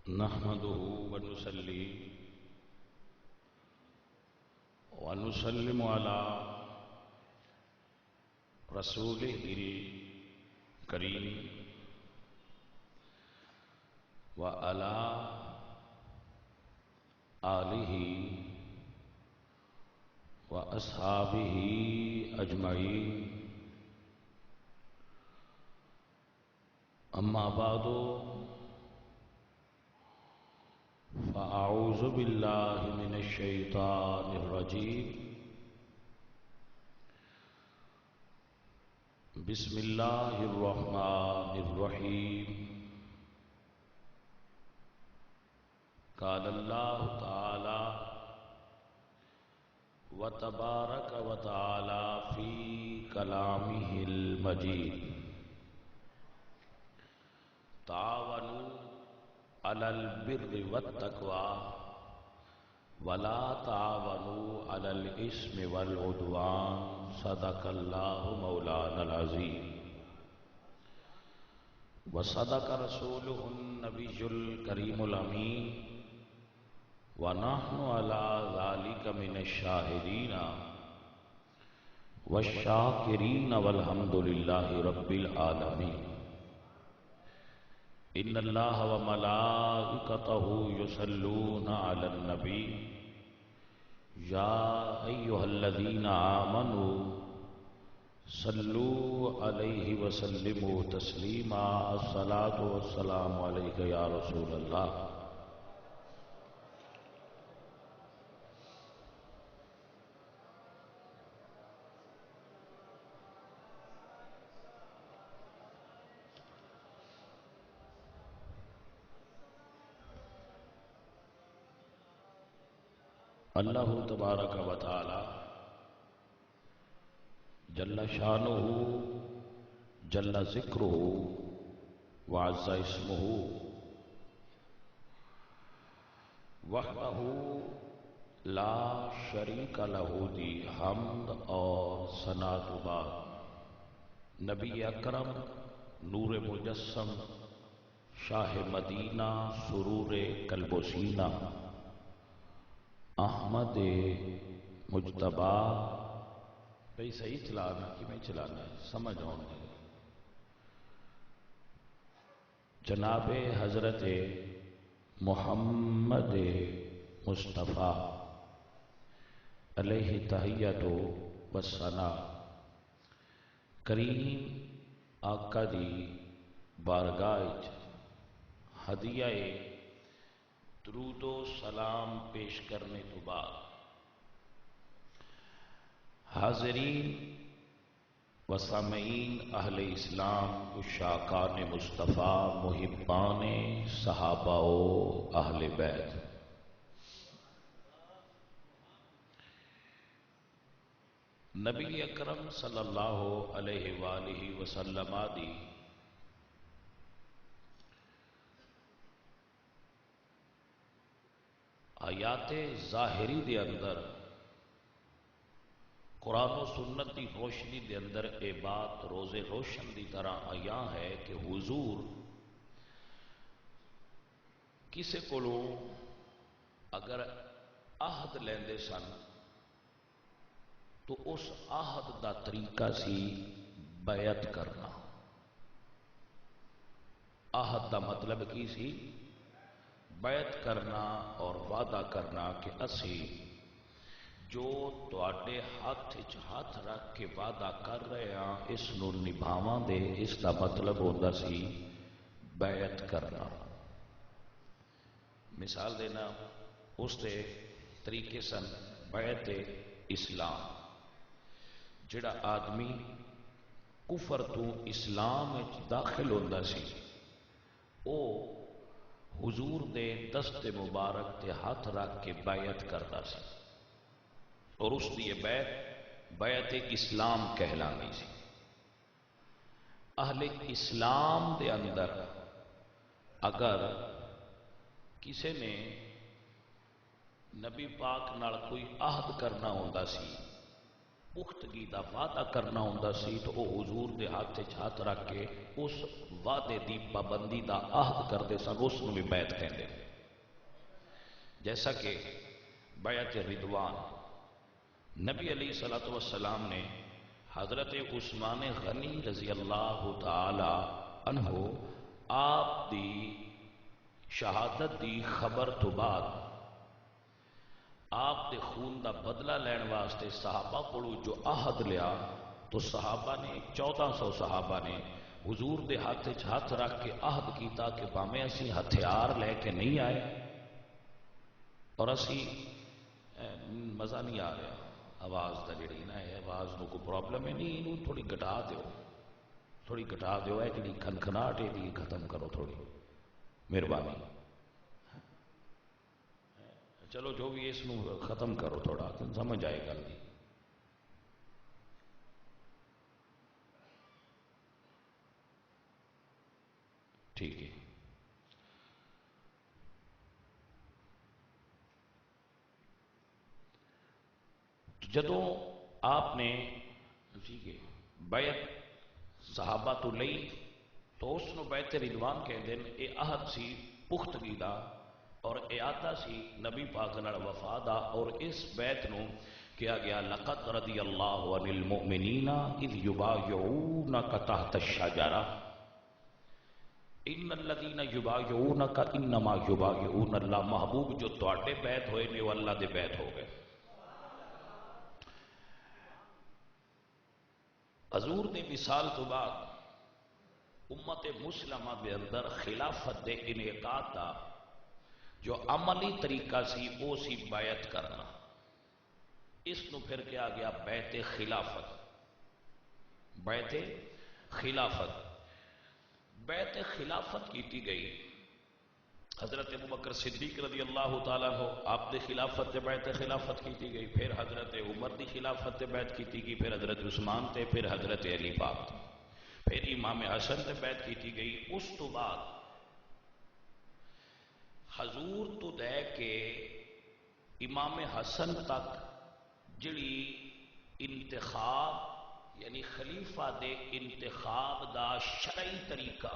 نحمده ونصلي ونسلم على رسوله الكريم وعلى آله وأصحابه أجمعين. أما بعد فأعوذ بالله من الشيطان الرجيم. بسم الله الرحمن الرحيم. قال الله تعالى وتبارك وتعالى في كلامه المجيد: تعاونوا على البر والتقوى ولا تعاونوا على الإثم والعدوان. صدق الله مولانا العظيم وصدق رسوله النبي الكريم الأمين ونحن على ذلك من الشاهدين والشاكرين والحمد لله رب العالمين. إن الله وملائكته يصلون على النبي يا أيها الذين آمنوا صلوا عليه وسلموا تسليما. الصلاة والسلام عليك يا رسول الله. اللہ تبارک و تعالی جل شانہ جل ذکرہ وعز اسمہ وحدہ لا شریک لہ دی حمد اور ثنا و بعد. نبی اکرم نور مجسم شاہ مدینہ سرور قلب و سینہ احمد مجتبی بھئی صحیح چلانا کہ میں چلانا ہے سمجھ آؤں گے. جناب حضرت محمد مصطفیٰ علیہ تحیت و ثنا کریم آقا دی بارگاہ ہدیہ درود و سلام پیش کرنے تو بعد حاضرین و سامعین اہل اسلام عشاقان مصطفیٰ محبان صحابہ و اہل بیت، نبی اکرم صلی اللہ علیہ وآلہ وسلم دی آیات ظاہری دے اندر قرآن و سنت دی روشنی دے اندر اے بات روز روشن دی طرح آیا ہے کہ حضور کسے کولوں اگر عہد لیندے سن تو اس عہد دا طریقہ سی بیعت کرنا. عہد دا مطلب کی سی؟ بیعت کرنا اور وعدہ کرنا کہ اسی جو تواڈے ہاتھ رکھ کے وعدہ کر رہے ہیں اس نو نبھاواں دے. اس دا مطلب ہوتا سی بیعت کرنا. مثال دینا اس دے طریقے سن بیعت اسلام. جڑا آدمی کفر تو اسلام داخل ہوتا سی او حضور دے دست مبارک تے ہاتھ رکھ کے بیعت کرتا سی اور اس دی بیعت اسلام کہلانی سی. اہل اسلام دے اندر اگر کسی نے نبی پاک نال کوئی عہد کرنا ہوندا سی پختگی دا وعدہ کرنا ہوندا سی تو وہ حضور دے ہاتھ ہاتھ رکھ کے اس وعدے دی پابندی دا عہد کرتے سن، اس نو بھی بیعت کہندے ہیں۔ جیسا کہ بیعت رضوان نبی علیہ الصلوۃ والسلام نے حضرت عثمان غنی رضی اللہ تعالی عنہ آپ دی شہادت دی خبر تو بعد آپ دے خون دا بدلہ لین واسطے صحابہ کو جو عہد لیا تو صحابہ نے 1400 صحابہ نے حضور دے ہاتھ رکھ کے عہد کیتا کہ بھاویں اسی ہتھیار لے کے نہیں آئے اور اسی مزہ نہیں آ رہا آواز دا جڑی نا ہے آواز نو کوئی پرابلم ہے نہیں، انہوں تھوڑی گھٹا دیو ہے جڑی کھنکھناہٹ ہے ختم کرو تھوڑی مہربانی، چلو جو بھی اس نو ختم کرو تھوڑا سمجھ آئے گل دی۔ ٹھیک ہے، جدوں آپ نے بیعت صحابہ تو لئی تو اس نو بیعت رضوان کہندے ہیں۔ اے عہد سی پختگی دا اور اعادہ سی نبی پاک نال وفا دا، اور اس بیعت نو کیا گیا لقد رضی اللہ عن المؤمنین اذ یبایعونک تحت الشجرہ ان الذین یبایعونک انما یبایعون اللہ۔ محبوب جو تواڈے بیعت ہوئے نے وہ اللہ دے بیعت ہو گئے۔ حضور دی وصال تو بعد امت مسلمہ دے اندر خلافت دے انعقاد دا جو عملی طریقہ سی وہ سی بیعت کرنا، اس نو پھر کیا گیا بیعت خلافت۔ بیعت خلافت بیعت خلافت کیتی گئی حضرت ابوبکر صدیق رضی اللہ تعالیٰ عنہ آپ دے خلافت تے بیعت خلافت کیتی گئی، پھر حضرت عمر دی خلافت تے بیعت کیتی گئی، پھر حضرت عثمان تے، پھر حضرت علی پاک تے، پھر امام حسن تے بیعت کیتی گئی۔ اس تو بعد حضور تو دے کے امام حسن تک جڑی انتخاب یعنی خلیفہ دے انتخاب دا شرعی طریقہ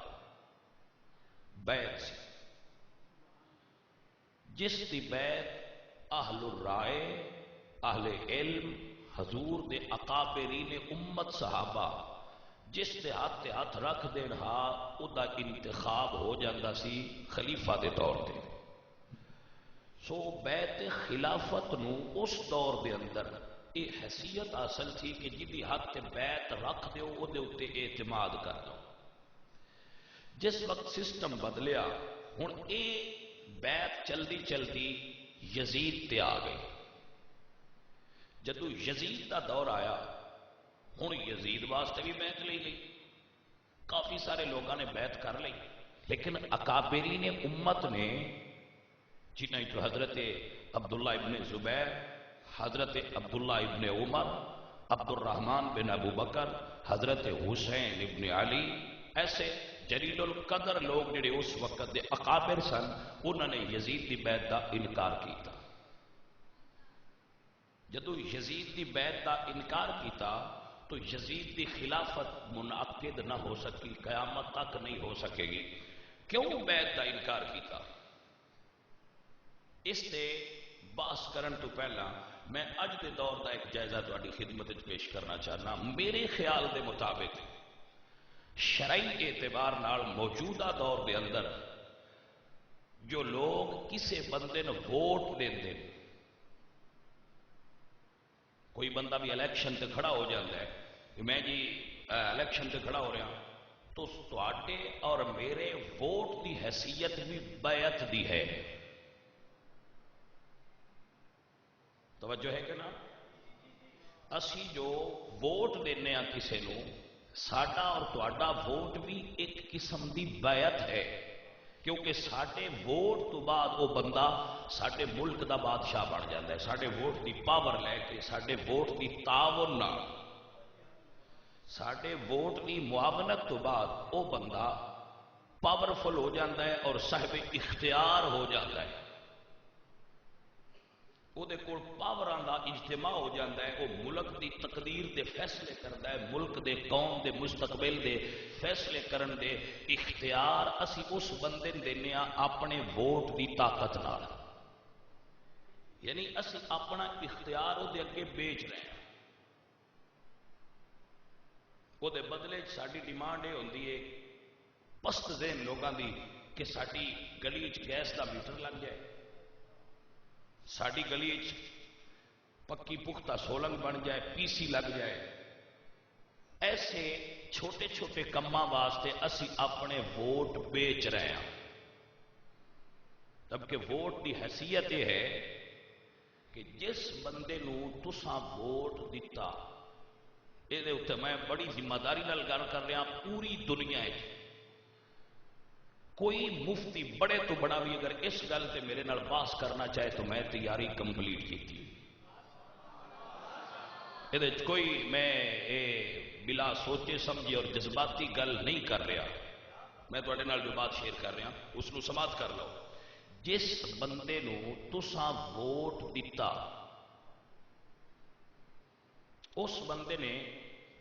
بیعت سی، جس دی بیعت اہل الرائے اہل علم حضور دے اکابرین امت صحابہ جس دے ہاتھ رکھ دین ہا او دا انتخاب ہو جاندہ سی خلیفہ دے طور تے۔ سو بیعت خلافت نو اس دور دے اندر یہ حیثیت حاصل تھی کہ جدی ہاتھ بیعت رکھ دیو او دے اتے اعتماد کر دو۔ جس وقت سسٹم بدلیا ہن اے بیعت چلدی یزید تے آ گئی۔ جدو یزید دا دور آیا ہن یزید واسطے بھی بیعت لئی گئی، کافی سارے لوگوں نے بیعت کر لی، لیکن اکابرین امت نے جنہیں تو حضرت عبداللہ ابن زبیر، حضرت عبداللہ ابن عمر، عبد الرحمن بن ابو بکر، حضرت حسین ابن علی، ایسے جلیل القدر لوگ جڑے اس وقت دے اکابر سن، انہوں نے یزید دی بیعت دا انکار کیتا۔ جدو یزید دی بیعت دا انکار کیتا تو یزید دی خلافت منعقد نہ ہو سکی، قیامت تک نہیں ہو سکے گی۔ کیوں بیعت دا انکار کیتا؟ اس تے بحث کرن تو پہلا میں اج دے دور دا ایک جائزہ تہاڈی خدمت وچ پیش کرنا چاہنا۔ میرے خیال دے مطابق شرعی اعتبار نال موجودہ دور دے اندر جو لوگ کسے بندے نو ووٹ دیندے، کوئی بندہ بھی الیکشن تے کھڑا ہو جاتا ہے کہ میں جی الیکشن تے کھڑا ہو رہا تو تواڈے اور میرے ووٹ دی حیثیت بھی بیعت دی ہے۔ توجہ ہے کہ نا؟ اسی جو ووٹ دینے ہاں کسے نو، ساڈا اور تواڈا ووٹ بھی ایک قسم دی بیعت ہے، کیونکہ ساڈے ووٹ تو بعد وہ بندہ ساڈے ملک دا بادشاہ بن جاتا ہے۔ ساڈے ووٹ دی پاور لے کے، ساڈے ووٹ دی تعاون نال، ساڈے ووٹ دی معاونت تو بعد وہ بندہ پاورفل ہو جاتا ہے اور صاحب اختیار ہو جاتا ہے۔ وہ پاوراں دا اجتماع ہو جاتا ہے، وہ ملک دی تقدیر دے فیصلے کرتا ہے، ملک دے قوم دے مستقبل دے فیصلے کرن دے اختیار اسی اس بندے دینے اپنے ووٹ دی طاقت نال، یعنی اسی اپنا اختیار وہ اگے بیچ رہے ہیں۔ وہ بدلے ساری ڈیمانڈ یہ ہوتی ہے پست ذہن لوگوں کی کہ ساری گلی گیس کا میٹر لگ جائے، ساری گلی پکی پختہ سولنگ بن جائے، پی سی لگ جائے۔ ایسے چھوٹے چھوٹے کاموں واسطے اسی اپنے ووٹ بیچ رہے ہیں، جبکہ ووٹ کی حیثیت یہ ہے کہ جس بندے نو تساں ووٹ دیتا، یہ میں بڑی ذمہ داری نال گل کر رہا، پوری دنیا ہے کوئی مفتی بڑے تو بڑا بھی اگر اس گل سے میرے نال بحث کرنا چاہے تو میں تیاری کمپلیٹ کی، یہ کوئی میں بلا سوچے سمجھے اور جذباتی گل نہیں کر رہا، میں تواڈے نال جو بات شیئر کر رہا اس نو سماعت کر لو۔ جس بندے نو تساں ووٹ دیتا، اس بندے نے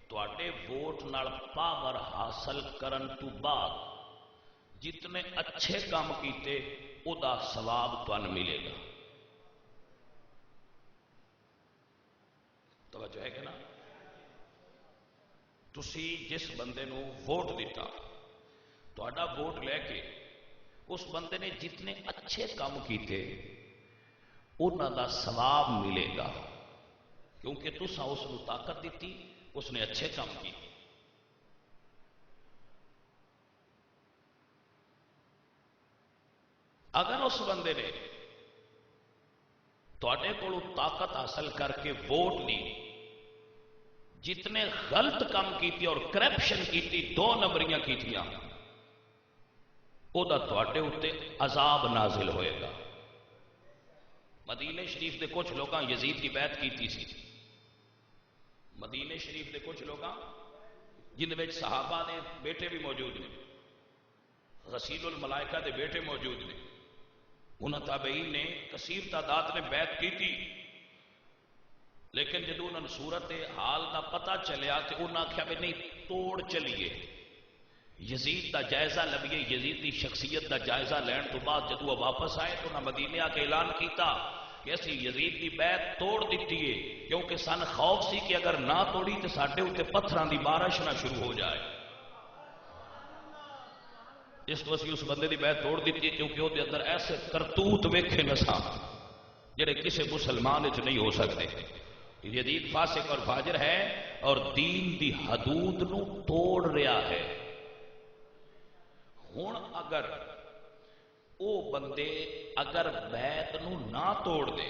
تواڈے ووٹ نال پاور حاصل کرن تو بعد جتنے اچھے کام کیتے او دا ثواب تانوں ملے گا۔ توجہ ہے کہ نا؟ تسی جس بندے نو ووٹ دیتا، تہاڈا ووٹ لے کے اس بندے نے جتنے اچھے کام کیتے انہاں دا ثواب ملے گا، کیونکہ تساں اس نو طاقت دیتی، اس نے اچھے کام کیے۔ اگر اس بندے نے تواڈے کولوں طاقت حاصل کر کے ووٹ لی، جتنے غلط کام کیتی اور کرپشن کیتی، دو نمبریاں کیتیاں، او دا تواڈے اوتے عذاب نازل ہوئے گا۔ مدینے شریف دے کچھ لوگاں یزید کی بیعت کیتی سی، مدینے شریف دے کچھ لوگاں جن میں صحابہ دے بیٹے بھی موجود ہیں، غسیل الملائکہ دے بیٹے موجود ہیں، انہاں تابعین نے کثیر تعداد نے بیعت کی تھی، لیکن جدوں انہاں صورت حال دا پتہ چلیا کہ انہاں آکھیا بھی نہیں توڑ چلیے، یزید دا جائزہ لبیے، یزید دی شخصیت دا جائزہ لین تو بعد جدوں واپس آئے تو انہاں مدینے آ کے اعلان کیتا کہ اسی یزید دی بیعت توڑ دیتی ہے، کیونکہ سن خوف سی کہ اگر نہ توڑی تو ساڈے اوتے پتھراں دی بارش نہ شروع ہو جائے۔ اس تو اسی اس بندے دی بیعت توڑ دیتی ہے کیونکہ وہ دے اندر ایسے کرتوت ویکھے نساں جڑے کسی مسلمان وچ نہیں ہو سکتے۔ یزید فاسق اور فاجر ہے اور دین دی حدود نو توڑ رہا ہے۔ ہن اگر او بندے اگر بیعت نو نہ توڑ دے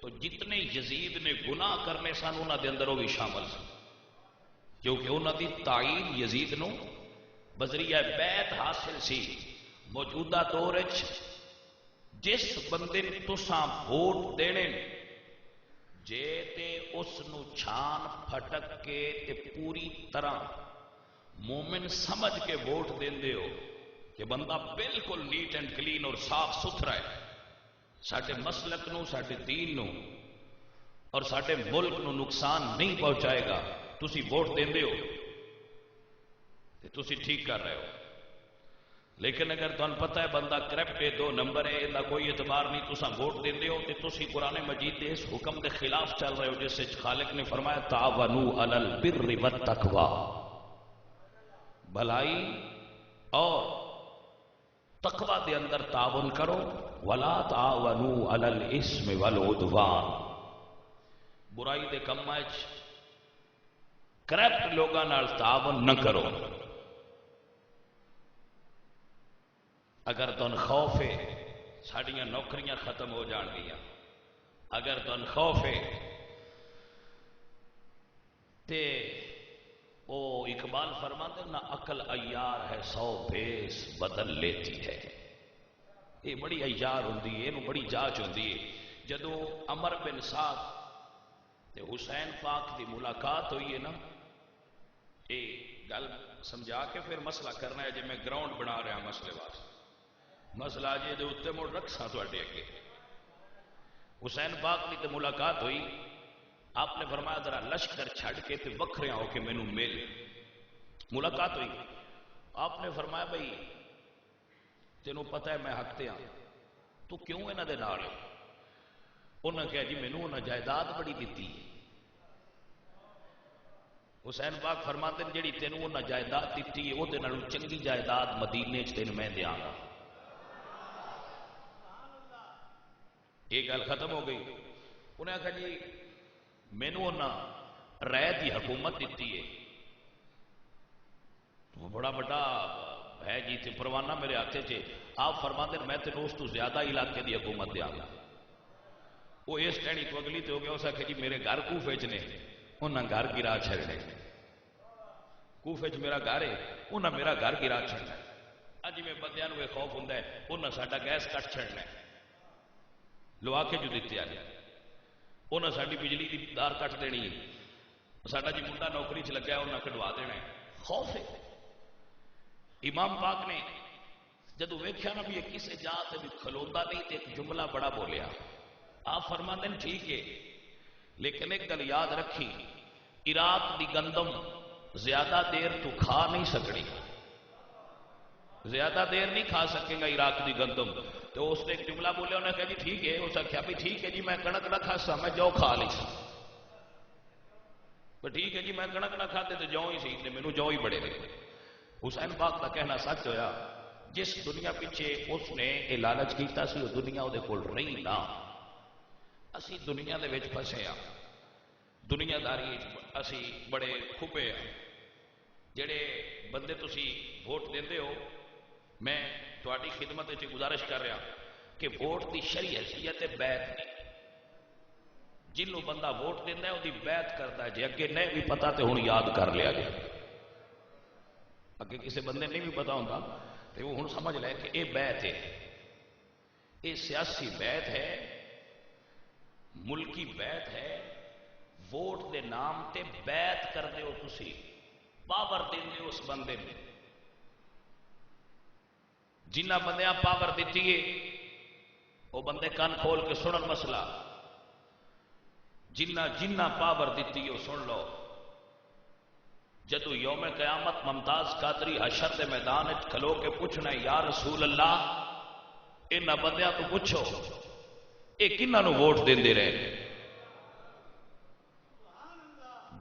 تو جتنے یزید نے گناہ کرنے سن انہاں دے اندر وہ بھی شامل سن، کیونکہ انہاں دی تائید یزید نو بذریعہ بیعت حاصل سی۔ موجودہ دور وچ جس بندے نے تساں ووٹ دینے جے تے اس نو چھان پھٹک کے تے پوری طرح مومن سمجھ کے ووٹ دیندے ہو کہ بندہ بالکل نیٹ اینڈ کلین اور صاف ستھرا ہے، ساڈے مسلک نو، ساڈے دین نو اور ساڈے ملک نو نقصان نہیں پہنچائے گا، تسی ووٹ دیندے ہو تے تسی ٹھیک کر رہے ہو۔ لیکن اگر تمہیں پتہ ہے بندہ کرپٹ ہے، دو نمبر ہے، ان کا کوئی اعتبار نہیں، تساں ووٹ دیندے ہو تے تسی قرآن مجید دے اس حکم دے خلاف چل رہے ہو جس وچ خالق نے فرمایا تعاونوا علی البر والتقوی، بھلائی اور تقوی دے اندر تعاون کرو، ولا تعاونوا علی الاثم والعدوان، برائی دے کماں وچ کرپٹ لوگاں نال تعاون نہ کرو۔ اگر تن خوف ہے ساڑیاں نوکریاں ختم ہو جان گیا، اگر تن خوف ہے تے او اقبال فرماتے نہ عقل عیار ہے 100 بھیس بدل لیتی ہے، یہ بڑی عیار ہوندی ہے، یہ بڑی جانچ ہوندی ہے۔ جدو عمر بن سعد تے حسین پاک دی ملاقات ہوئی ہے نا، یہ گل سمجھا کے پھر مسئلہ کرنا ہے، جی میں گراؤنڈ بنا رہا مسئلے واسطے، مسئلہ جی دے اتنے مڑ رکھساں تواڈے اگے۔ حسین پاک کی تو ملاقات ہوئی، آپ نے فرمایا ذرا لشکر چھڑ کے تے وکھرے ہو کے مینوں مل۔ ملاقات ہوئی، آپ نے فرمایا بھائی تینوں پتہ ہے میں حق تے ہاں، تو کیوں انہاں دے نال؟ انہاں کہا جی مینوں انہاں جائیداد بڑی دتی ہے۔ حسین پاک فرماتے ہیں جڑی تینوں انہاں جائیداد دتی ہے، وہ دے نالوں چنگی جائیداد مدینے چ تینوں میں دیاں گا۔ یہ گل ختم ہو گئی۔ انہیں آخیا جی مینوں انہاں رائے دی حکومت دیتی ہے، تو بڑا بڑا ہے جی تے پروانہ میرے ہاتھ چ، آپ فرماتے ہیں میں تینوں اس تو زیادہ علاقے دی حکومت دیا گا۔ وہ اس ٹہنی تو اگلی تے ہو گیا، اس آخیا جی میرے گھر کوفے چ نے، انہاں گھر گرا چھڑنے، کوفے چ میرا گھر ہے، انہاں میرا گھر گرا چھڑنا۔ اج میں بندیاں نوں خوف ہوندا ہے انہاں ساڈا گیس کٹ چھڑنا ہے، لوا کے جو دیتے آ انہاں ساڈی بجلی کی تار کٹ دینی ہے، ساڈا جی منڈا نوکری چ لگا انہاں کٹوا دینا ہے، خوف ہے۔ امام پاک نے جدو ویکھیا نا بھی یہ کسے جات بھی کھلوندا نہیں تے ایک جملہ بڑا بولیا، آپ فرماندے ہیں ٹھیک ہے لیکن ایک گل یاد رکھی، عراق دی گندم زیادہ دیر تو کھا نہیں سکڑی، زیادہ دیر نہیں کھا سکے گا عراق دی گندم۔ تو اس نے ایک جملہ بولیا، انہوں نے کہا جی ٹھیک ہے، اس نے کہا بھی ٹھیک ہے جی میں کنک نہ کھا سا، میں جو کھا لی سا، ٹھیک ہے جی میں کنک نہ کھاتے تو جو ہی سی، مینوں جو ہی بڑے رہے۔ حسین پاک کا کہنا سچ ہویا، جس دنیا پیچھے اس نے یہ لالچ کیتا سی وہ دنیا وہ کول رہی نہ۔ اسی دنیا دے وچ پھسے ہاں، دنیا داری اسی بڑے کھپے ہاں۔ جڑے بندے تسی ووٹ دیندے ہو، میں تہاڈی خدمت وچ گزارش کر رہا کہ ووٹ دی شرعی حیثیت بیعت نہیں، جنوں بندہ ووٹ دیندا ہے وہ بیعت کرتا ہے، جی اگے نہیں بھی پتا تو ہن یاد کر لیا گیا، اگے کسی بندے نہیں بھی پتا ہوتا تو وہ ہن سمجھ لے کہ یہ بیعت ہے، یہ سیاسی بیعت ہے، ملکی بیعت ہے، ووٹ دے نام تے بیعت کر دے ہو تسی، پاور دیندے ہو اس بندے میں۔ جنہ بندیاں پاور دیتی ہے وہ بندے کان کھول کے سنن مسئلہ، جنہ پاور دیتی ہے وہ سن لو۔ جدو یوم قیامت ممتاز قادری حشر دے میدان کھلو کے پوچھنا ہے یا رسول اللہ انہاں بندیاں تو پوچھو یہ کنہاں نو ووٹ دیندے رہے؟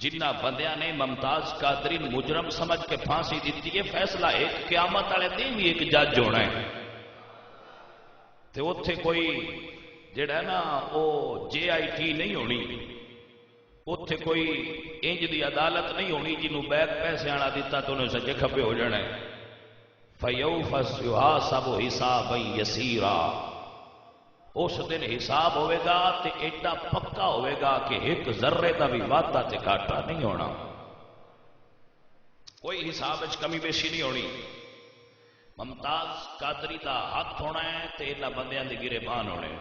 جنہ بندیاں نے ممتاز قادری مجرم سمجھ کے پھانسی دیتی ہے، فیصلہ ایک قیامت والے دن بھی ایک جج ہونا ہے، تو اتھے کوئی جڑا ہے نا وہ JIT نہیں ہونی، اتھے کوئی انج دی عدالت نہیں ہونی جنہوں بیک پیسے آنا دیتا تو انہیں سجے کھپے ہو جانا ہے۔ فَيَوْفَسْ يُحَاسَبُ حِسَابًا يَسِيرًا، اس دن حساب ہوئے گا تے ایڈا پکا ہوئے گا کہ ایک ذرے دا بھی وعدہ تے گھاٹا نہیں ہونا، کوئی حساب وچ کمی بیشی نہیں ہونی۔ ممتاز قادری دا ہاتھ ہونا ہے تے انہاں بندیاں دے گریبان ہونے۔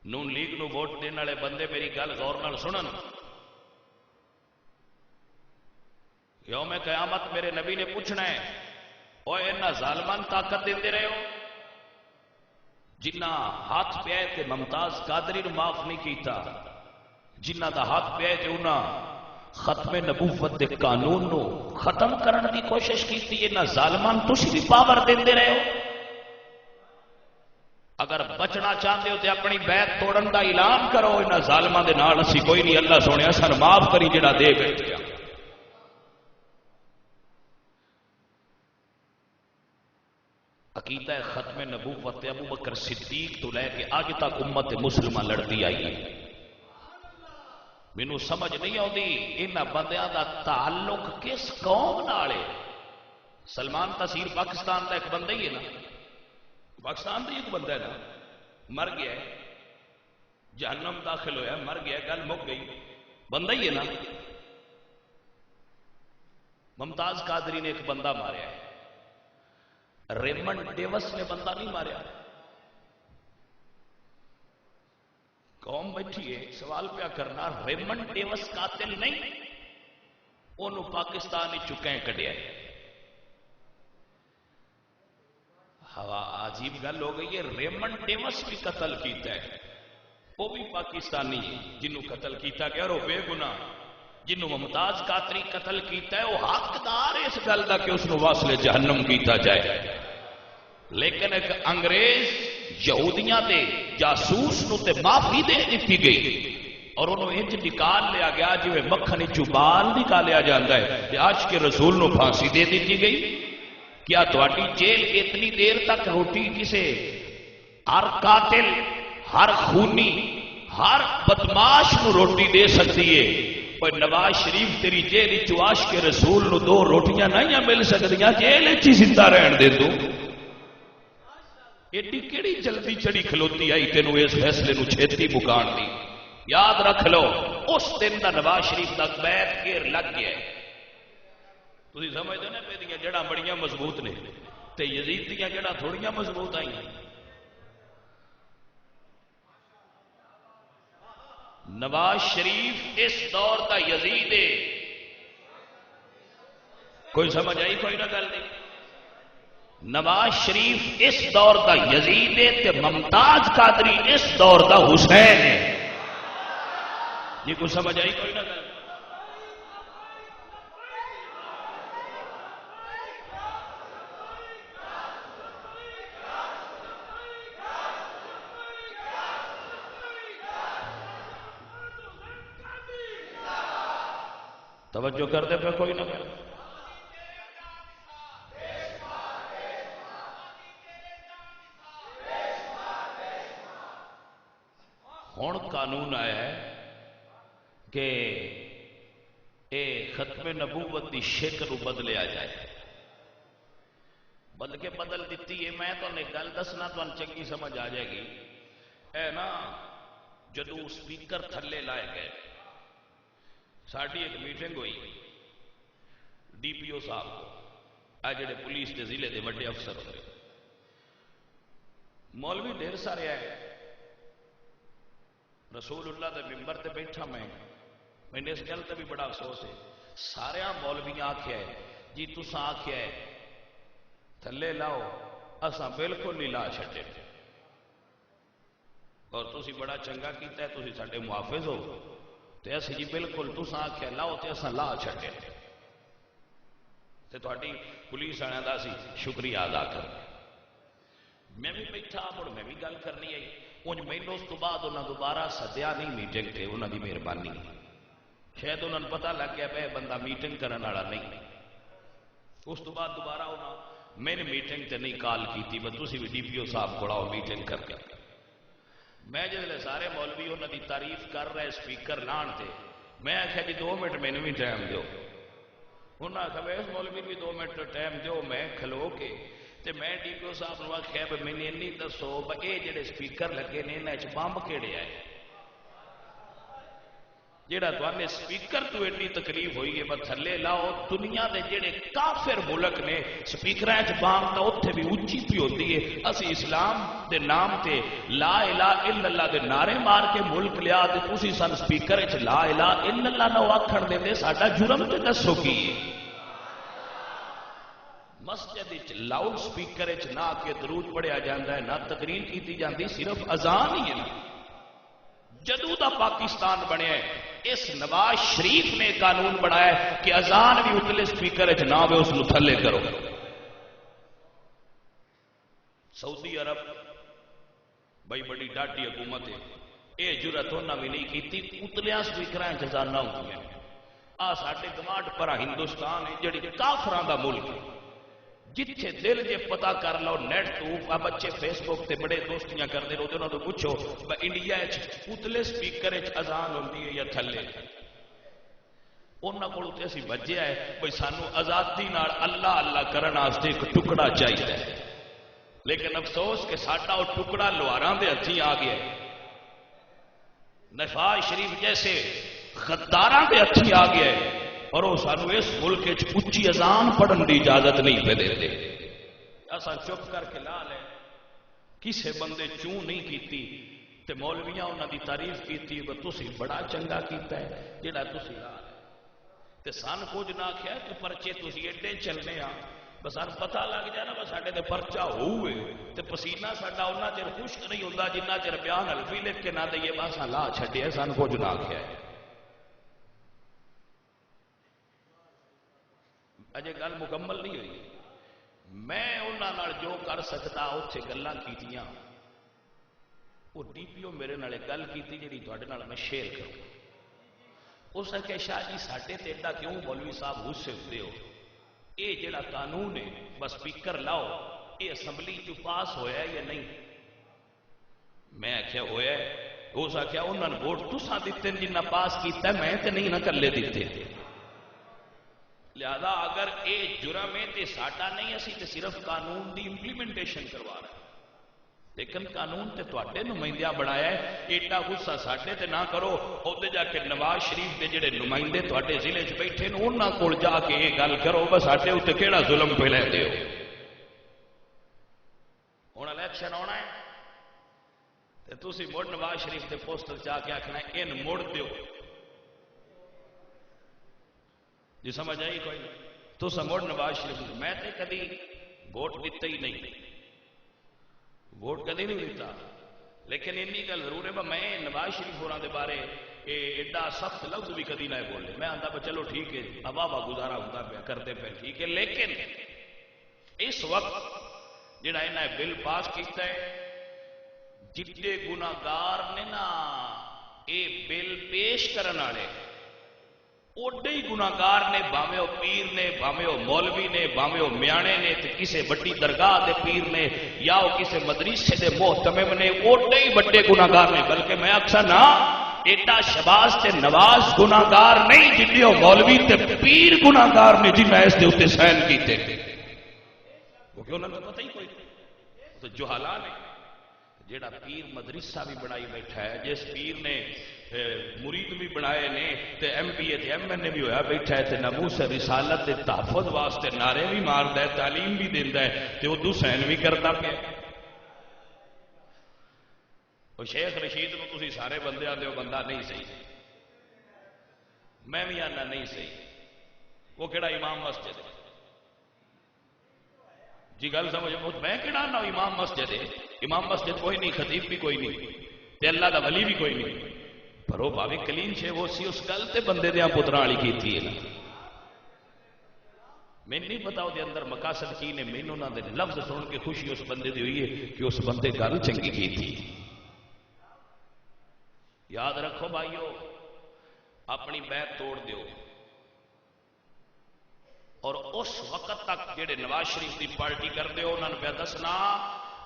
نون لیگ نو ووٹ دینے والے بندے میری گل غور نال سنن، یوم قیامت میرے نبی نے پوچھنا ہے اوہ انہاں ظالمان طاقت دیندے رہے ہو؟ جنہ ہاتھ پہ آئے تے ممتاز قادری نو معاف نہیں کیتا، جنہ دا ہاتھ پہ آئے تے انہاں ختم نبوت دے قانون نو ختم کرن دی کوشش کیتی، انہاں ظالمان تسی بھی پاور دیندے رہے ہو۔ اگر بچنا چاہتے ہو تے اپنی بیعت توڑن دا اعلان کرو، انہاں ظالماں دے نال اسی کوئی نہیں، اللہ سونے سن معاف کری جڑا دے بیٹھیا۔ عقیدہ ختم نبوت ابو بکر صدیق تو لے کے آج تک امت مسلمہ لڑتی آئی ہے۔ مینوں سمجھ نہیں آتی انہاں بندیاں دا تعلق کس قوم نال ہے۔ سلمان تاثیر پاکستان دا ایک بندہ ہی ہے نا، پاکستان دا ایک بندہ ہے نا، مر گیا ہے، جہنم داخل ہویا، مر گیا، گل مک گئی، بندہ ہی ہے نا۔ ممتاز قادری نے ایک بندہ ماریا ہے، ریمنڈ ڈیوس نے بندہ نہیں ماریا۔ قوم بیٹھی ہے سوال پیا کرنا، ریمنڈ ڈیوس قاتل نہیں، انہوں پاکستان چکیں کڈیا ہے۔ ہوا عجیب گل ہو گئی ہے، ریمنڈ ڈیوس بھی قتل کیتا ہے، وہ بھی پاکستانی ہے جنہوں قتل کیتا گیا اور وہ بے گناہ، جنہوں ممتاز قادری قتل کیتا ہے وہ حقدار اس گل کا کہ اس کو واصل جہنم کیتا جائے، لیکن ایک انگریز یہودیاں دے جاسوس نو تے معافی دے دیتی گئی اور انہوں انج نکال لیا گیا جو مکھن چبال نکالیا جاتا ہے کہ آج کے رسول نو پھانسی دے دیتی گئی۔ کیا تھوڑی جیل اتنی دیر تک روٹی کسے ہر قاتل، ہر خونی، ہر بدماش نو روٹی دے سکتی ہے؟ کوئی نواز شریف تیری جیل چواش کے رسول نو 2 روٹیاں نہیں مل سکتیاں، جیل چی زندہ رہن دے دو؟ ایڈی کیڑی جلدی چڑی کھلوتی آئی تینوں اس فیصلے نو چھیتی مکان دی؟ یاد رکھ لو اس دن دا نواز شریف دا بیت گیر لگ گیا، تھی سمجھتے نا پہ دیا جڑا بڑیاں مضبوط نے تے یزید دیا جڑا تھوڑیاں مضبوط آئی۔ نواز شریف اس دور دا یزید ہے، کوئی سمجھ آئی؟ کوئی نہ گل نہیں۔ نواز شریف اس دور دا یزید ہے تے ممتاز قادری اس دور دا حسین ہے، یہ کوئی سمجھ آئی؟ کوئی نہ گل۔ توجہ کر دے پہ کوئی نہ کر۔ ہن قانون آیا ہے کہ اے ختم نبوت کی شکل بدلیا جائے، بدل دیتی ہے۔ میں تو گل دسنا تو چنگی سمجھ آ جائے گی۔ اے نا جدو سپیکر تھلے لائے گئے، ساری ایک میٹنگ ہوئی ڈی پی او صاحب کو، آ جڑے پولیس کے ضلع کے بڑے افسر ہوتے، مولوی ڈھیر سارے آئے، رسول اللہ دے ممبر تے بیٹھا میں اس گل تے بھی بڑا افسوس ہے، سارے مولویاں آخیا ہے جی تساں آخیا ہے تھلے لاؤ، اساں بالکل نہیں لا چھڈے، اور تسی بڑا چنگا کیتا ہے، تسی ساڈے محافظ ہو، تے اسی جی بالکل تساں آخیا لاؤ تے اساں لا چھڈے، تے تہاڈی پولیس والوں دا اسی شکریہ ادا کر۔ میں بھی بیٹھا مڑ میں بھی گل کرنی آئی، انج مینوں اس تو بعد انہاں دوبارہ سدیا نہیں میٹنگ تے، انہاں دی مہربانی، شاید انہاں نوں پتہ لگ گیا پہ بندہ میٹنگ کرن والا نہیں، اس تو بعد دوبارہ انہاں میں نے میٹنگ تے نہیں کال کیتی، بس تسی بھی ڈی پی او صاحب کو آؤ میٹنگ کر کے۔ میں جلے سارے مولوی انہاں دی تعریف کر رہے سپیکر لان تے، میں آخیا جی 2 منٹ مینوں بھی ٹائم دیو، انہاں آخیا اس مولوی بھی 2 منٹ ٹائم دیو، میں کھلو کے تے میں ڈی پی او صاحب نوں آخیا بھی میں نے دسو اے جڑے سپیکر لگے نے انہاں وچ بمب کیڑے آئے؟ جڑا توانے سپیکر تو ایڈی تکلیف ہوئی ہے، بس تھلے لاؤ، دنیا دے جڑے کافر ملک نے سپیکراں وچ بمب تا اوتھے بھی اونچی پی ہوندی ہے، اسی اسلام دے نام تے لا الہ الا اللہ دے نعرے مار کے ملک لیا تے تسی سن سپیکر وچ لا الہ الا اللہ نہ آکھن دے، ساڈا جرم تے دسو کی ہے؟ مسجد لاؤڈ سپیکر نہ کے درود پڑھیا جاتا ہے، نہ تقریر کی جاتی، صرف اذان ہی ہے نا۔ جدو دا پاکستان بنیا ہے، اس نواز شریف نے قانون بنایا ہے کہ اذان بھی اتلے سپیکر نہ ہوئے، اس کو تھلے کرو۔ سعودی عرب بھائی بڑی ڈاٹی حکومت ہے، یہ جرت انہوں نے بھی نہیں کی، اتلیاں سپیکر اذان ہوتی ہیں۔ آ ساڈے گوانڈ پر ہندوستان ہے جڑی کافراں دا ملک ہے، جتھے دل جے پتا کر لو نیٹ تو بچے فیس بک تے بڑے دوستیاں کرتے رہتے، انہوں نے پوچھو انڈیا اتلے سپیکر اذان ہوتی ہے یا تھلے؟ انہوں کو اسی بجے ہے بھائی سانو آزادی نال اللہ اللہ کرن واسطے ایک ٹکڑا چاہیے، لیکن افسوس کہ ساڈا وہ ٹکڑا لوہاراں دے ہتھیں آ گیا ہے، نواز شریف جیسے غداراں دے ہتھیں آ گیا ہے، اور وہ سانو اس ملک اچھی اذان پڑھن دی اجازت نہیں پہ دیتے۔ ایسا چپ کر کے لا لے، کسے بندے چوں نہیں کیتی، تے مولویاں انہاں دی تعریف کیتی، تسی بڑا چنگا کیتا ہے جڑا تسی لا لے، تے سان کچھ نہ آخیا کہ پرچے تسی ایڈے چلنے ہاں، بس سان پتہ لگ جائے نا بس ساڈے تے پرچا ہوئے تے پسینہ ساڈا اُنہ چر خشک نہیں ہوتا جنہ چر بیان حلفی لکھ کے نہ دئیے بس لا چھڈیا سان کچھ نہ آکھیا ہے. اجے گل مکمل نہیں ہوئی. میں انہاں نال جو کر سکتا اتنے گلاں کیتیاں. وہ ڈی پی او میرے نال گل کیتی جڑی تواڈے نال میں شیئر کروں. اس نے شاہ جی ساڈے تے ایڈا کیوں مولوی صاحب غصے ہوتے ہو؟ یہ جڑا قانون ہے بس سپیکر لاؤ یہ اسمبلی چ پاس ہویا ہے یا نہیں؟ میں آخیا ہویا ہے. اس آخیا انہوں نے ووٹ تساں دیتے جنہ پاس کیتا ہے میں تے نہیں نہ کلے دیتے. لہذا اگر یہ جرم ہے تو ساڈا نہیں اسی تے صرف قانون دی امپلیمنٹیشن کروا رہے ہیں. لیکن قانون تے تواڈے نمائندیاں بنایا ہے. ایڈا غصہ ساڈے تے نہ کرو. اوتے جا کے نواز شریف دے جڑے نمائندے تواڈے ضلع چ بیٹھے نے انہاں کول جا کے یہ گل کرو بس ساڈے اوتے کیڑا ظلم پہ لیندے ہو. ہن الیکشن آنا ہے تے تسی مڑ نواز شریف دے پوسٹر چا کے آکھنا ان موڑ دیو. جی سمجھ آئی کوئی؟ تساں مڑ نواز شریف میں تے کدی ووٹ دیتا ہی نہیں. ووٹ کدی نہیں دیتا. لیکن اینی گل ضرور ہے میں نواز شریف ہوراں دے بارے ایڈا سخت لفظ بھی کدی نہ بولے. میں آتا چلو ٹھیک ہے ابا گزارا ہوتا پیا کرتے پہ ٹھیک ہے. لیکن اس وقت جڑا انہیں بل پاس کیتا ہے جتنے گناہگار نے نا یہ بل پیش کرنے والے اوڈے ہی گناہگار نے. بھاویں وہ پیر نے بھاویں وہ مولوی نے بھاویں وہ میانے نے تے کسے بڑی درگاہ دے پیر نے یا وہ کسے مدرسے دے محتمم نے اوڈے ہی بڑے گناہگار نے. بلکہ میں اکثر نہ ایڈا شباز تے نواز گناہگار نہیں جتنے وہ مولوی تے پیر گناہگار نے جنہیں اس دے اتنے سائن کیتے. کیونکہ انہوں نے پتہ ہی کوئی تو جہالا نے جیڑا پیر مدرسہ بھی بنائی بیٹھا ہے جس پیر نے مرید بھی بنائے نے تے ایم پی اے تے ایم این اے بھی ہویا بیٹھا ہے تے ناموس رسالت دے تحفظ واسطے نعرے بھی ماردا ہے تعلیم بھی دیندا ہے تے اردو سین بھی کردا پیا. او شیخ رشید نو تسی سارے بندے آندے ہو بندہ نہیں صحیح. میں بھی آنا نہیں صحیح. وہ کیڑا امام مسجد ہے جی گل سمجھ. میں کہڑا آنا امام مسجد ہے. امام مسجد کوئی نہیں خطیب بھی کوئی نہیں تے اللہ دا ولی بھی کوئی نہیں. پر وہ بھاوی کلین شے وہ سی اس گل تے بندے دیاں پتراں والی کیتی ہے نا. میں نہیں پتا وہ اندر مقاصد کی نے. مینوں انہاں دے لفظ سن کے خوشی اس بندے دی ہوئی ہے کہ اس بندے گل چنگی کی تھی. یاد رکھو بھائیو اپنی بیعت توڑ دیو. اور اس وقت تک جڑے نواز شریف کی پارٹی کرتے ہو انہوں نے پہ دسنا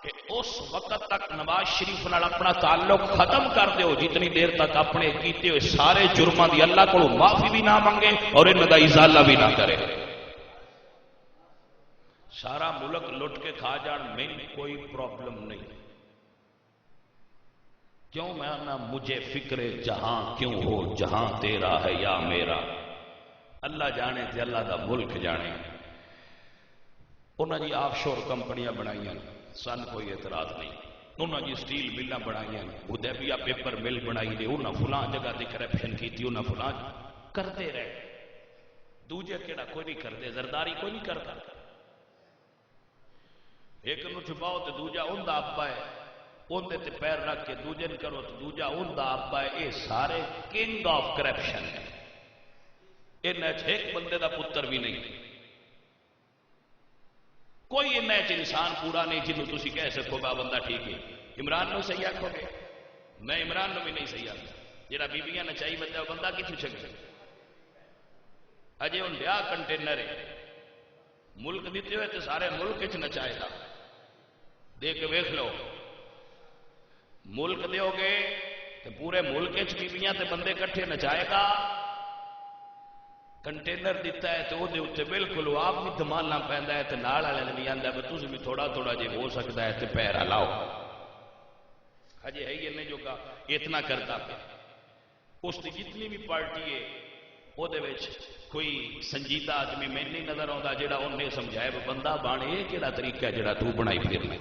کہ اس وقت تک نواز شریف نال اپنا تعلق ختم کر دیو جتنی دیر تک اپنے کیتے ہوئے سارے جرماں دی اللہ کو معافی بھی نہ منگے اور ان کا ازالہ بھی نہ کرے. سارا ملک لٹ کے کھا جان میں کوئی پرابلم نہیں. کیوں میں آنا مجھے فکر جہاں کیوں ہو جہاں تیرا ہے یا میرا. اللہ جانے تے اللہ دا ملک جانے. انہاں جی آف شور کمپنیاں بنائیاں سن کوئی اعتراض نہیں. انہاں جی سٹیل ملاں بنائیاں حدیبیہ پیپر مل بنائی دے. انہاں فلاں جگہ دی کرپشن کیتی انہاں فلاں کرتے رہے. دوجے کیڑا کوئی نہیں کرتے. زرداری کوئی نہیں کرتا. ایک نو چھپاؤ تے دوجا اوندا ابا ہے اندے تے پیر رکھ کے دوجے نوں کرو تے دوجا اوندا ابا ہے. اے سارے کنگ آف کرپشن ہے. ایک بندے دا پتر بھی نہیں. کوئی انسان پورا نہیں جنہوں تسی کہہ سکو با بندہ ٹھیک ہے. عمران نو صحیح آکھو گے میں عمران نو بھی نہیں صحیح آکھا. جڑا بیبیاں نچائی بندہ بندہ کتوں چک سکے. اجے ہوں لیا کنٹینر ہے ملک دیتے ہوئے تو سارے ملک چ نچائے گا. دے کے ویکھ لو ملک دیو گے تو پورے ملک چ بیبیاں تے بندے کٹھے نچائے گا. کنٹینر دیتا ہے تو وہ بالکل آپ بھی دمالنا پہنتا ہے تو نال والے نے بھی آتا ہے تم بھی تھوڑا تھوڑا جی ہو سکتا ہے تو پیر ہلاؤ. ہجے ہے ہی جو کا اتنا کرتا پہ. اس کی جتنی بھی پارٹی ہے وہ کوئی سنجیدہ آدمی میں نہیں نظر آتا جہاں انہیں سمجھایا وہ بندہ بن یہ کہڑا طریقہ ہے جہاں تو بنائی پھرنا.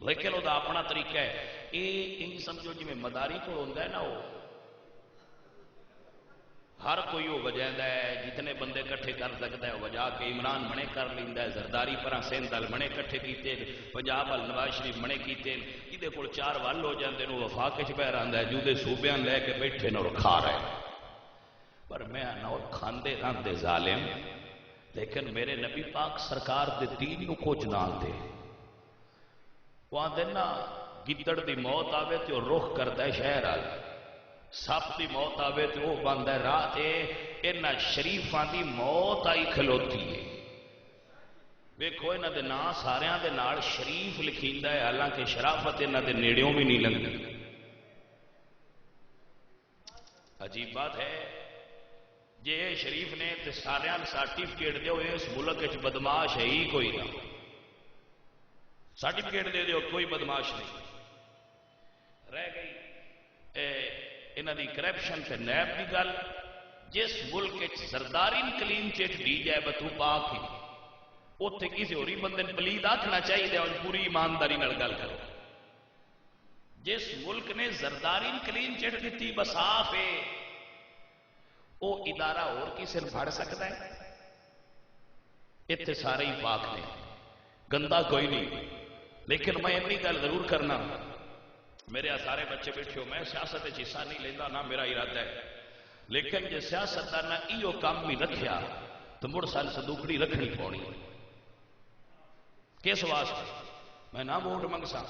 لیکن وہ اپنا طریقہ ہے. یہ سمجھو جی مداری کو ہوتا ہے نا وہ ہر کوئی وہ وجہ ہے جتنے بندے کٹھے کر سکتا ہے وجہ کے عمران بنے کر لینا ہے، زرداری پر سندھ ال بنے کٹھے کیتے، پنجاب ال نواز شریف بنے کیتے، یہ کول 4 ول ہو جاندے نو وفاق چ پہ رہندا ہے، جودے صوبیاں لے کے بیٹھے نو کھا رہے۔ پر میں آنا اور کھاندے رہندے ظالم، لیکن میرے نبی پاک سرکار دے دین نو کچھ نہ دے۔ وہ آندے نا گدڑ دی موت آوے تے رخ کردا ہے شہر ال، سپ دی موت آوے تو وہ بند ہے راہ، انہاں شریفاں دی موت آئی کھلوتی ہے۔ ویکھو انہاں دے نام ساریاں دے نال شریف لکھیندا ہے، حالانکہ شرافت انہاں دے نیڑیوں بھی نہیں لنگدی۔ عجیب بات ہے، جے شریف نے تے ساریاں سرٹیفکیٹ دیو، اس ملک وچ بدماش ہے ہی کوئی نہ، سرٹیفکیٹ دے دیو کوئی بدماش نہیں رہ گئی۔ انہاں دی کرپشن تے نیب دی گل، جس ملک سرداری کلین چٹ دی جائے بتو پاک ہی، اتنے کسی ہوری بندے پلید آکھنا چاہیے اور پوری ایمانداری نال گل کرو۔ جس ملک نے زرداری کلین چٹ دیتی بصاف ہے، وہ ادارہ اور کسی نے پھڑ سکتا ہے؟ اتنے سارے ہی پاک نے، گندا کوئی نہیں۔ لیکن میں اتنی گل ضرور کرنا، میرے سارے بچے بیٹھے ہو، میں سیاست حصہ نہیں لینا، نہ میرا ارادہ ہے، لیکن جی سیاستدان نے ایو کام بھی رکھیا تو مڑ سال صندوقڑی رکھنی پونی۔ کس واسطے؟ میں نہ ووٹ منگسا،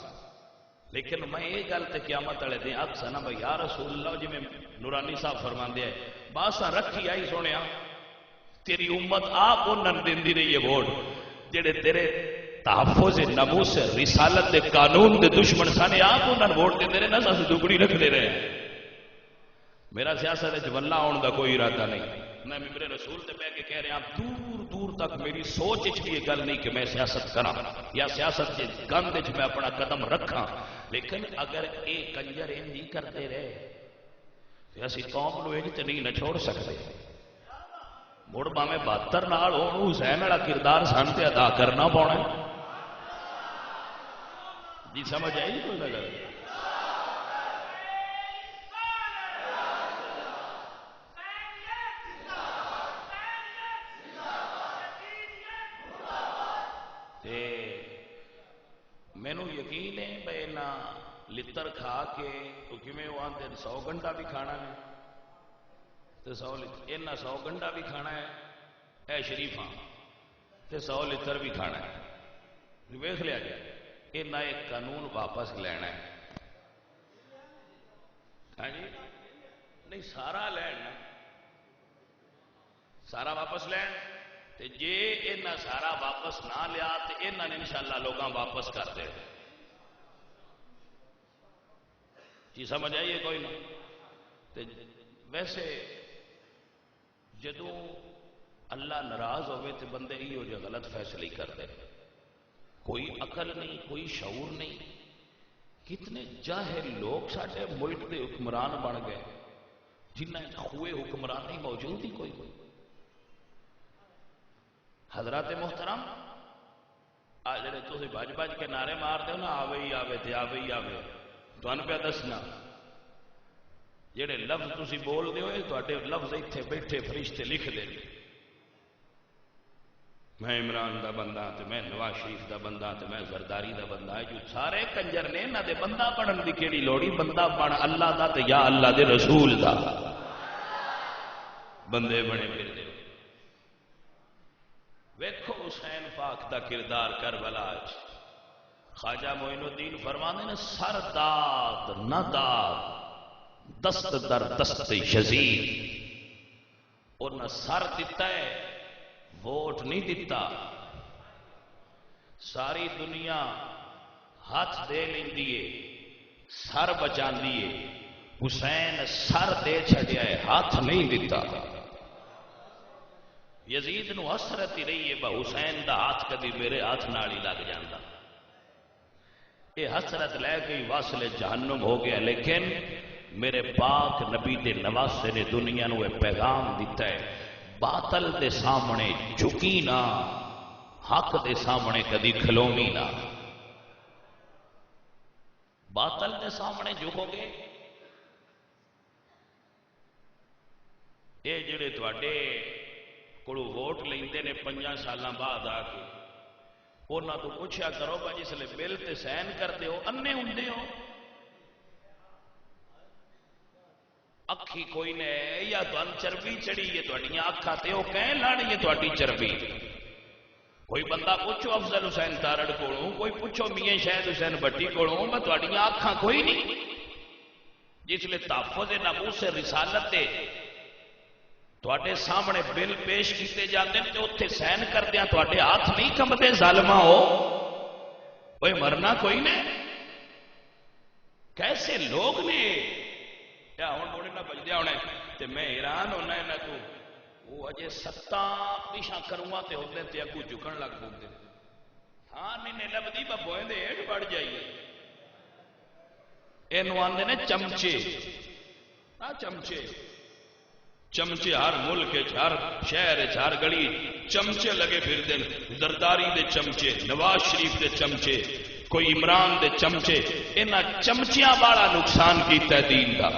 لیکن میں یہ گل تے قیامت والے دن آکھسا نا بھائی یا رسول اللہ، جی میں نورانی صاحب فرماندے ہیں باسا رکھی آئی سونیا، تیری امت آپ انہوں دیندی رہی ہے ووٹ جڑے تیرے تحفظ ناموس رسالت دے قانون دے دشمن سانے، آپ انہوں ووٹ دیندے رہے، نہ سا دگڑی رکھ دے رہے ہیں۔ میرا سیاست ولہ آن کا کوئی ارادہ نہیں، میں ممبر رسول تے بہ کے کہہ رہا دور دور تک میری سوچ بھی یہ گل نہیں کہ میں سیاست کرا یا سیاست کے گند میں اپنا قدم رکھا، لیکن اگر یہ کنجر نہیں کرتے رہے تو اسی قوم نو انج تے نہیں نہ چھوڑ سکتے۔ مڑ باویں 72 نال ہون، حسین والا کردار سن تے ادا کرنا پونا۔ جی سمجھ آئی کوئی نہ گل؟ مینو یقین ہے بھائی نہ لتر کھا کے تو کیویں وہ آندے 100 گھنٹہ بھی کھانا ہے تو 100 گھنٹہ بھی کھانا ہے اے شریفاں تے 100 لتر بھی کھانا ہے۔ ویخ لیا گیا یہ ایک قانون واپس لینا ہے۔ ہاں جی نہیں سارا لینا، سارا واپس لین تے جے انہاں سارا واپس نہ لیا تو انہاں نے انشاءاللہ لوگاں واپس کر دے۔ جی سمجھ آئیے کوئی نہ؟ ویسے جدوں اللہ ناراض ہوئے تو بندے ہی ہو جو غلط فیصلے کرتے، کوئی عقل نہیں، کوئی شعور نہیں۔ کتنے جاہل لوگ سارے ملک کے حکمران بن گئے جنہ خوئے حکمران نہیں موجود ہی کوئی۔ حضرات محترم آ جڑے تسی بج بج کے نعرے مار دو نا آوے ہی آوے تے آوے ہی آوے، تمہیں پہ دسنا جڑے لفظ تسی بول دے ہوئے تواڈے لفظ اتنے بیٹھے فرشتے لکھ دے، میں عمران دا بندہ تے میں نواز شریف دا بندہ تے میں زرداری دا بندہ ہے، جو سارے کنجر نے نہ دے بندہ بنن دی کیڑی لوڑی، بندہ بن اللہ دا تے یا اللہ دے رسول دا بندے بنے پھر دے۔ ویکھو حسین پاک دا کردار کربلا وچ، خواجہ معین الدین فرماندے نے سر داد نہ داد دست در دست یزید، انہاں سر دیتا ہے ووٹ نہیں دیتا۔ ساری دنیا ہاتھ دے لیندی ہے سر بچاندی ہے، حسین سر دے چھڈیا ہے ہاتھ نہیں دیتا۔ یزید نو حسرت ہی رہی ہے با حسین دا ہاتھ کدی میرے ہاتھ نال ہی لگ جاندا، یہ حسرت لے کے واصل جہنم ہو گیا۔ لیکن میرے پاک نبی دے نواسے نے دنیا نو یہ پیغام دیتا ہے، باطل دے سامنے جھکی نہ، حق دے سامنے کدی کھلوی نہ۔ باطل دے سامنے جھکو گے یہ جڑے تواڈے کولوں ووٹ لیندے نے 5 سالاں بعد آ کے انہاں تو پوچھیا کرو بھائی جس لے بل تے سائن کرتے ہو انے ہوندے ہو اکھی کوئی نے یا تن چربی چڑھی ہے تواڈیاں اکھاں تے او کہیں لانی ہے تواڈی چربی کوئی بندہ پوچھو افضل حسین تارڑ کولوں کوئی پوچھو میاں شہید حسین بٹی کولوں میں تواڈیاں اکھاں کوئی نہیں جس لے تحفظ ناموس رسالت دے تواڈے سامنے بل پیش کیتے جاندے تے اوتھے سائن کردیاں تواڈے ہاتھ نہیں کمدے ظالما ہو کوئی مرنا کوئی نے کیسے لوگ نے کیا ہوں موڑے نہ بجدیا ہونے تے میں حیران ہونا ہے نہ تو وہ اجے 7 پیشاں کروا تے ہوندے تے اگوں جھکن لگ پوندے ہاں نہیں لبدی ببوئیں دے ہیٹ بڑھ جائیے اینو آندے نے چمچے چمچے چمچے ہر ملک ہر شہر ہر گلی چمچے لگے پھر دن زرداری دے چمچے نواز شریف دے چمچے کوئی عمران دے چمچے انہاں چمچیاں والا نقصان کیتا ہے دین دا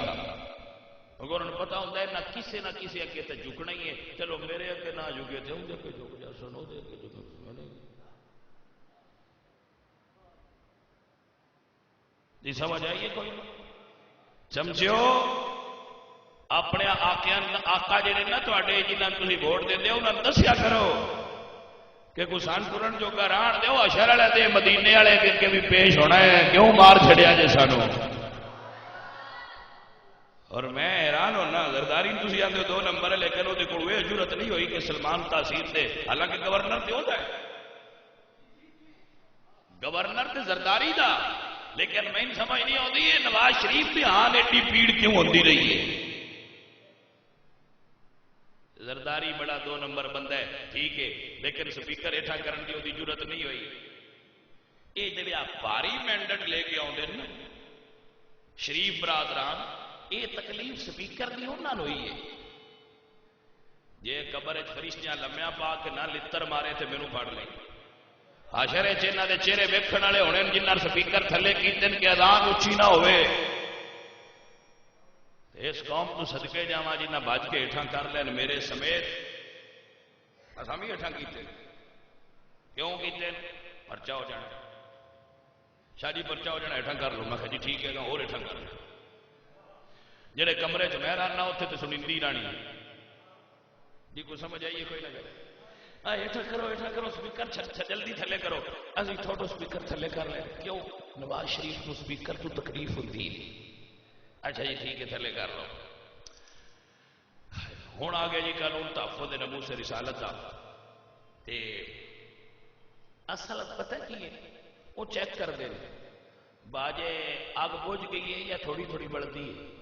اگر انہوں پتا ہوتا ہے نہ کسی اگے تے جھکنا ہی ہے چلو میرے اگے نہ جھکے تھے ان دے کے جھک جا سنو دے کے جھک جی سمجھ آئیے کوئی چمچیو اپنے آقا جڑے نا تواڈے جنہاں تسی ووٹ دیندے ہو انہاں دسیا کرو کہ گسان پورن جو گران دیو اشر والے تے مدینے والے کے بھی پیش ہونا ہے کیوں مار چھڑیا جے سانو اور میں حیران ہونا زرداری تسی آندے 2 نمبر ہے لیکن وہ کول یہ ضرورت نہیں ہوئی کہ سلمان تحصیل دے حالانکہ گورنر تے ہوتا ہے گورنر تے زرداری دا لیکن میں سمجھ نہیں آتی ہے نواز شریف بھی ہاں ایڈی پیڑ کیوں ہوتی رہی ہے زرداری بڑا 2 نمبر بندہ ہے ٹھیک ہے لیکن سپیکر ہیٹھا کرن دی ہوتی ضرورت نہیں ہوئی یہ جڑے بھاری مینڈٹ لے کے آتے ہیں شریف برادران یہ تکلیف سپیکر دی انہوں ہوئی ہے جے قبر فرشتیاں لمیا پا کے نہ لتر مارے تے میرے پڑ لیں حشر چینہ دے چہرے ویکھن والے ہونے جنہاں سپیکر تھلے کیتے کہ اذان اچھی نہ ہوئے اس قوم تو صدقے جاواں جنہاں بج کے ہیٹھاں کر لین میرے سمیت اساں بھی ہیٹھاں کیتے کیوں کیتے پرچہ ہو جانا شاہ جی پرچہ ہو جانا ہیٹھاں کر لو میں کہا جی ٹھیک ہے گا اور ہیٹھاں کر لو جڑے کمرے چ میں رہنا اتنے تو سنندی رانی جی کوئی سمجھ آئیے کوئی نہ کرے ایٹھا کرو سپیکر جلدی تھلے کرو ابھی تھوڑا سپیکر تھلے کر لیں کیوں نواز شریف کو سپیکر تو تکلیف ہوتی اچھا جی ٹھیک ہے تھلے کر لو ہوں آ گیا جی قانون تحفظ ناموس رسالت کا اصل پتہ کی ہے وہ چیک کر دیں باجے آگ بجھ گئی ہے یا تھوڑی تھوڑی بڑھتی ہے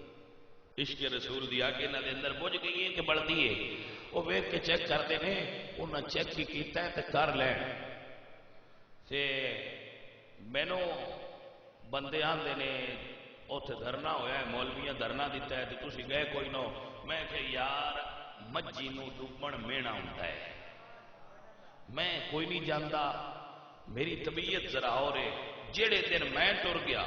عشق رسول دی آگے نہ دے اندر بجھ گئی ہے کہ بڑھتی ہے وہ ویکھ کے چیک کرتے ہیں انہیں چیک کی کیتا ہے تو کر لین تے مینو بندے آندے نے اتنے دھرنا ہویا ہے مولویاں دھرنا دیتا ہے تو تسی گئے کوئی نہ میں کہ یار مجھی نو ڈبن مینا ہوتا ہے میں کوئی نہیں جانتا میری طبیعت ذرا اور ہے جیڑے دن میں ٹر گیا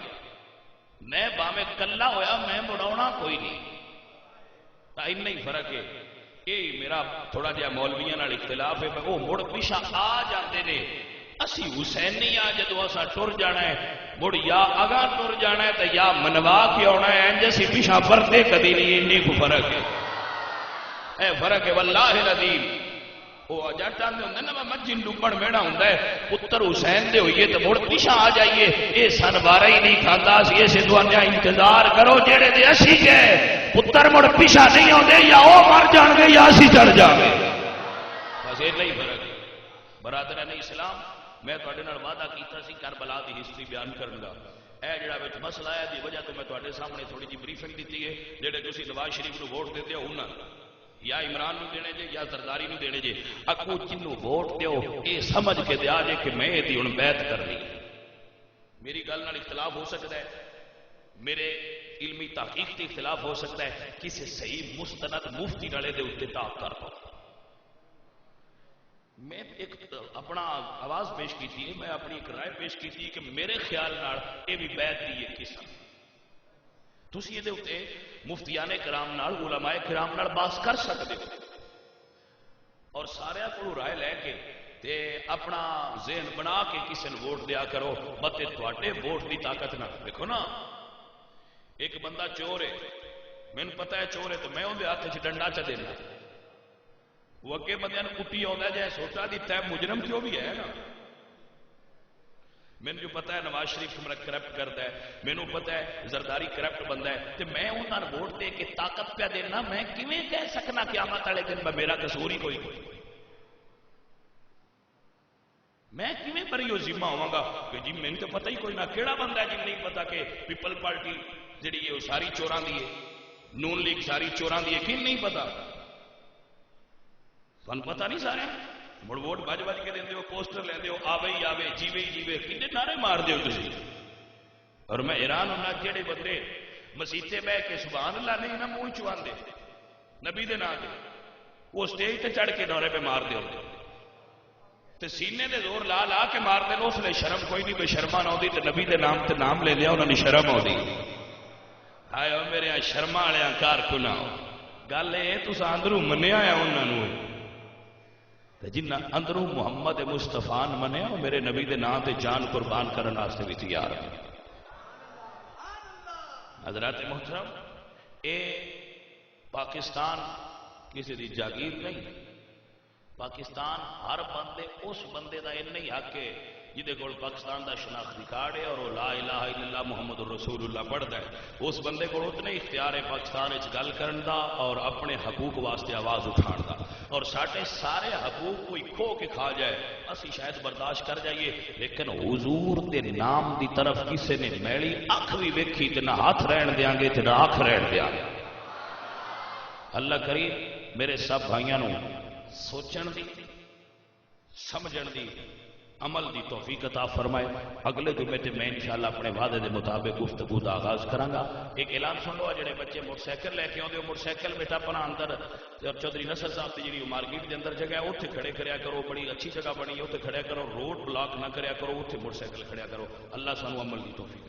میں باویں کلا ہویا میں مڑاونا کوئی نہیں اتنا ہی فرق ہے یہ میرا تھوڑا جہا مولویاں نال اختلاف ہے وہ مڑ پیچھا آ جاندے نے اسی حسینی آ جدو اسا ٹر جانا ہے مڑ یا اگاں ٹر جانا ہے تو یا منوا کے آنا ہے انج اسی پیچھا پرتے کدی نہیں انی کو فرق ہے اے فرق ہے واللہ العظیم وہ جٹ آدھے ہوں نا مجھن ڈبن میڑا ہوں پتر حسین دے ہوئیے تو مڑ پیچھا آ جائیے اے سن بارہ ہی نہیں کھاتا سی اسے دعایا انتظار کرو جیڑے دے اسی گئے پتر مڑ پیچھا نہیں آتے یا وہ مر جان گے یا اسی چڑھ جان گے بس یہ نہیں فرق ہے برادران اسلام میں تھوڑے نال وعدہ کیتا سی کربلا دی ہسٹری بیان کروں گا اے جڑا وچ مسئلہ آیا دی وجہ تو میں تھوڑے سامنے تھوڑی جی بریفنگ دیتی ہے جڑے تسی نواز شریف نو ووٹ دیتے ہو انہاں یا عمران نو دینے جے یا زرداری نو دینے جے اگو جنوں ووٹ دیو اے سمجھ کے دیا جے کہ میں دی ہن بیعت کرنی میری گل نال اختلاف ہو سکتا ہے میرے علمی تحقیق تے اختلاف ہو سکتا ہے کسی صحیح مستند مفتی والے دے اوتے تاق کر پاؤ میں ایک اپنا آواز پیش کی تھی میں اپنی ایک رائے پیش کی تھی کہ میرے خیال نال یہ بھی بیعت دی ایک قسم تسی یہ اتنے مفتیان کرام نال علماء کرام نال باس کر سکتے ہو اور سارے کو رائے لے کے تے اپنا ذہن بنا کے کسی نے ووٹ دیا کرو متے تھوڑے ووٹ کی طاقت نہ دیکھو نا ایک بندہ چور ہے مینوں پتا ہے چور ہے تو میں اندر ہاتھ چ ڈنڈا چ دینا وہ اگے بندے کٹی آتا جائے سوٹا دیتا ہے مجرم کیوں بھی ہے نا مینوں جو پتا ہے نواز شریف کرپٹ کرتا ہے مینوں پتا ہے زرداری کرپٹ بندہ ہے تو میں انہوں نے ووٹ دے کے طاقت پہ دینا میں کیویں کہہ سکنا قیامت والے دن میرا قصور ہی کوئی میں کیویں بری ہو ذمہ ہوا گا کہ جی مینوں تو پتہ ہی کوئی نہ کیڑا بندہ ہے جی نہیں پتا کہ پیپل پارٹی جڑی ہے وہ ساری چوراں دی ہے نون لیگ ساری چوراں دی ہے کہ نہیں پتا تمہیں پتا نہیں سارے مڑ ووٹ بج بج کے دے پوسٹر لیندے ہو آوے ہی آوے جیوے ہی جیوے کنے نعرے مار دیو تسی اور میں حیران ہونا جڑے بندے مسیتے بہ کے سبحان اللہ نہیں نہ منہ چواندے نبی دے نام تے وہ سٹیج تے چڑھ کے نعرے پہ مار دیو تے سینے دے زور لا لا کے مار دے اس لیے شرم کوئی نہیں بے شرما نہ ہوندی تے نبی دے نام تے نام لے لیا انہاں دی شرم ہوندی ہائے او میرے شرما والےاں کارکنا گل اے تساں اندروں منیا ہے انہاں نوں جنہ اندروں محمد مصطفیٰ منیا میرے نبی دے نام تے جان قربان کرنے واسطے بھی تیار ہے حضرات محترم اے پاکستان کسی دی جاگیر نہیں پاکستان ہر بندے اس بندے دا این نہیں حق ہے جہدے کول پاکستان دا شناختی کارڈ ہے اور وہ لا الہ الا اللہ محمد رسول اللہ پڑھتا ہے اس بندے کو اتنے اختیار ہے پاکستان وچ گل کرن دا اور اپنے حقوق واسطے آواز اٹھان دا اور ساڈے سارے حقوق کوئی کھو کے کھا جائے اسی شاید برداشت کر جائیے لیکن حضور دے نام دی طرف کسی نے میلی اکھ بھی ویکھی تے نہ ہاتھ رہن دیاں گے تے نہ اکھ رہن دیاں گے اللہ کریم میرے سب بھائیاں نوں سوچن دی سمجھن دی عمل دی توفیق عطا فرمائے اگلے جمعے تے میں انشاءاللہ اپنے وعدے دے مطابق گفتگو دا آغاز کراں گا ایک اعلان سن لو جڑے بچے موٹر سائیکل لے کے آندے موٹر سائیکل بیٹا اپنا اندر چودھری نصر صاحب دی جڑی مارکیٹ دے اندر جگہ ہے اوتھے کھڑے کریا کرو بڑی اچھی جگہ بنی ہے اوتھے کھڑیا کرو روڈ بلاک نہ کریا کرو اوتھے موٹر سائیکل کھڑیا کرو اللہ سانو عمل دی توفیق